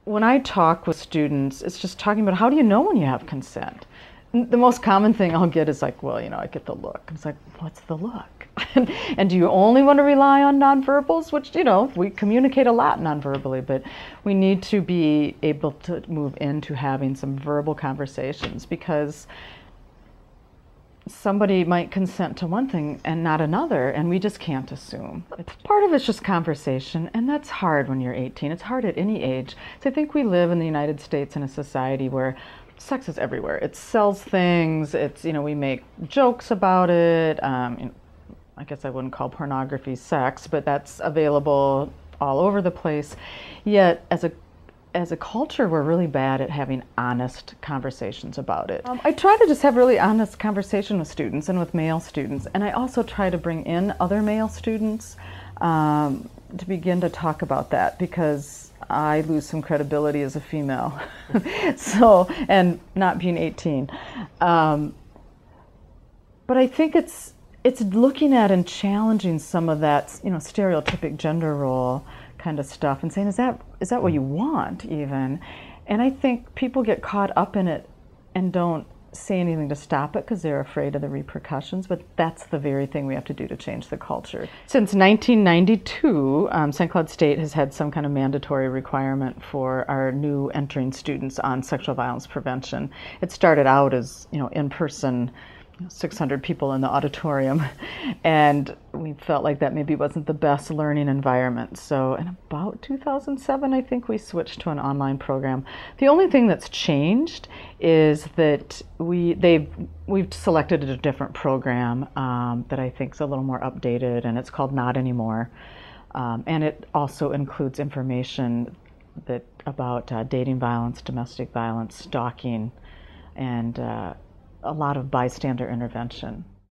When I talk with students, it's just talking about how do you know when you have consent? The most common thing I'll get is like, well, I get the look. It's like, what's the look? And do you only want to rely on nonverbals? Which, we communicate a lot nonverbally, but we need to be able to move into having some verbal conversations because somebody might consent to one thing and not another, and we just can't assume. Part of it's just conversation, and that's hard when you're 18. It's hard at any age. So I think we live in the United States in a society where sex is everywhere. It sells things. It's, we make jokes about it. I guess I wouldn't call pornography sex, but that's available all over the place. Yet, as a culture, we're really bad at having honest conversations about it. I try to just have really honest conversation with students and with male students, and I also try to bring in other male students to begin to talk about that because I lose some credibility as a female, and not being 18. But I think it's looking at and challenging some of that, stereotypic gender role kind of stuff and saying, is that what you want even? And I think people get caught up in it and don't say anything to stop it because they're afraid of the repercussions, but that's the very thing we have to do to change the culture. Since 1992, St. Cloud State has had some kind of mandatory requirement for our new entering students on sexual violence prevention. It started out as, in-person, 600 people in the auditorium, and we felt like that maybe wasn't the best learning environment. So in about 2007, I think we switched to an online program. The only thing that's changed is that we've selected a different program that I think is a little more updated, and it's called Not Anymore. And it also includes information about dating violence, domestic violence, stalking, and a lot of bystander intervention.